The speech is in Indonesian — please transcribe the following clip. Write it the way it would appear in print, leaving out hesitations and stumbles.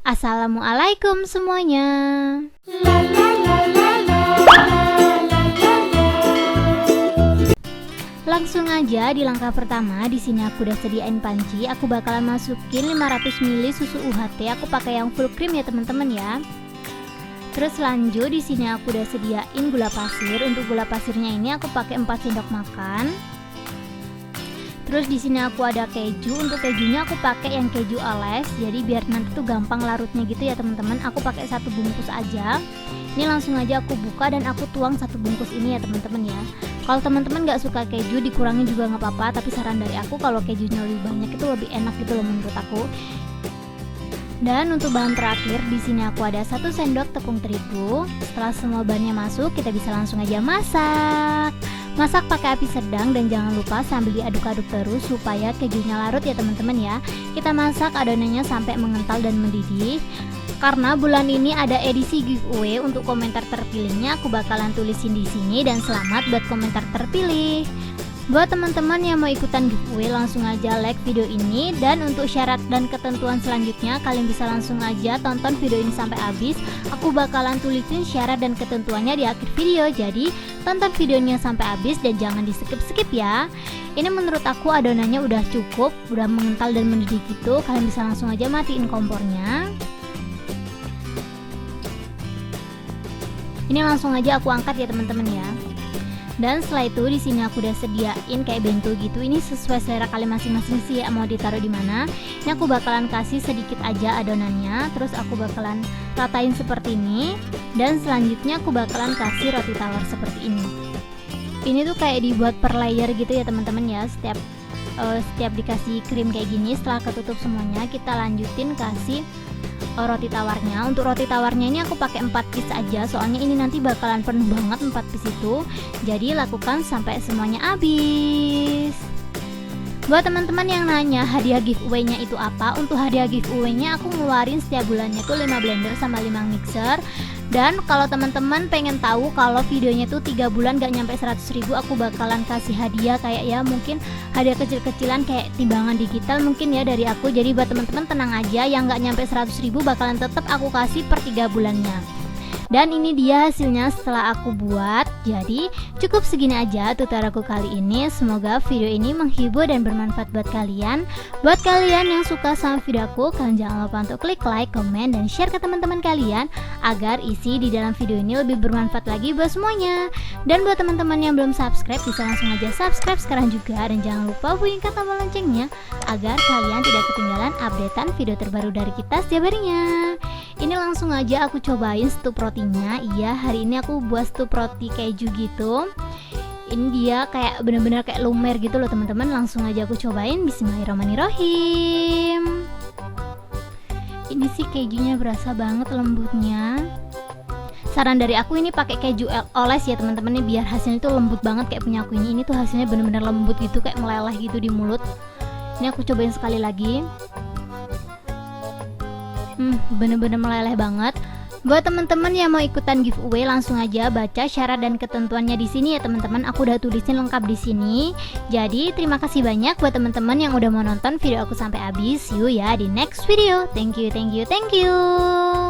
Assalamualaikum semuanya. Langsung aja di langkah pertama, di sini aku udah sediain panci. Aku bakalan masukin 500 ml susu UHT. Aku pakai yang full cream ya teman-teman ya. Terus lanjut di sini aku udah sediain gula pasir. Untuk gula pasirnya ini aku pakai 4 sendok makan. Terus di sini aku ada keju. Untuk kejunya aku pakai yang keju oles. Jadi biar nanti tuh gampang larutnya gitu ya teman-teman. Aku pakai 1 bungkus aja. Ini langsung aja aku buka dan aku tuang 1 bungkus ini ya teman-teman ya. Kalau teman-teman nggak suka keju, dikurangin juga nggak apa-apa. Tapi saran dari aku kalau kejunya lebih banyak itu lebih enak gitu loh menurut aku. Dan untuk bahan terakhir di sini aku ada 1 sendok tepung terigu. Setelah semua bahannya masuk, kita bisa langsung aja masak. Masak pakai api sedang dan jangan lupa sambil diaduk-aduk terus supaya kejunya larut ya teman-teman ya. Kita masak adonannya sampai mengental dan mendidih. Karena bulan ini ada edisi giveaway, untuk komentar terpilihnya aku bakalan tulisin di sini dan selamat buat komentar terpilih. Buat teman-teman yang mau ikutan giveaway langsung aja like video ini, dan untuk syarat dan ketentuan selanjutnya kalian bisa langsung aja tonton video ini sampai habis. Aku bakalan tulisin syarat dan ketentuannya di akhir video, jadi tonton videonya sampai habis dan jangan di skip-skip ya. Ini menurut aku adonannya udah cukup, udah mengental dan mendidih gitu. Kalian bisa langsung aja matiin kompornya. Ini langsung aja aku angkat ya teman-teman ya. Dan setelah itu di sini aku udah sediain kayak bento gitu. Ini sesuai selera kalian masing-masing sih ya, mau ditaruh di mana. Ini aku bakalan kasih sedikit aja adonannya, terus aku bakalan ratain seperti ini. Dan selanjutnya aku bakalan kasih roti tawar seperti ini. Ini tuh kayak dibuat per layer gitu ya teman-teman ya. Setiap dikasih krim kayak gini, setelah ketutup semuanya kita lanjutin kasih roti tawarnya. Untuk roti tawarnya ini aku pakai 4 piece aja, soalnya ini nanti bakalan penuh banget 4 piece itu. Jadi lakukan sampai semuanya habis. Buat teman-teman yang nanya hadiah giveaway-nya itu apa, untuk hadiah giveaway-nya aku ngeluarin setiap bulannya tuh 5 blender sama 5 mixer. Dan kalau teman-teman pengen tahu kalau videonya tuh 3 bulan gak nyampe 100.000, aku bakalan kasih hadiah kayak ya mungkin hadiah kecil-kecilan kayak timbangan digital mungkin ya dari aku. Jadi buat teman-teman tenang aja, yang gak nyampe 100.000 bakalan tetap aku kasih per 3 bulannya. Dan ini dia hasilnya setelah aku buat. Jadi cukup segini aja tutorialku kali ini. Semoga video ini menghibur dan bermanfaat buat kalian. Buat kalian yang suka sama videoku, kalian jangan lupa untuk klik like, komen, dan share ke teman-teman kalian agar isi di dalam video ini lebih bermanfaat lagi buat semuanya. Dan buat teman-teman yang belum subscribe, bisa langsung aja subscribe sekarang juga. Dan jangan lupa bunyikan tombol loncengnya agar kalian tidak ketinggalan updatean video terbaru dari kita setiap harinya. Ini langsung aja aku cobain stup rotinya. Iya, hari ini aku buat stup roti keju gitu. Ini dia kayak bener-bener kayak lumer gitu loh teman-teman. Langsung aja aku cobain. Bismillahirrahmanirrahim. Ini sih kejunya berasa banget lembutnya. Saran dari aku ini pakai keju oles ya teman-teman, biar hasilnya tuh lembut banget kayak punya aku ini. Ini tuh hasilnya bener-bener lembut gitu, kayak meleleh gitu di mulut. Ini aku cobain sekali lagi. Bener-bener meleleh banget. Buat teman-teman yang mau ikutan giveaway langsung aja baca syarat dan ketentuannya di sini ya teman-teman. Aku udah tulisin lengkap di sini. Jadi terima kasih banyak buat teman-teman yang udah mau nonton video aku sampai habis. See you ya di next video. Thank you.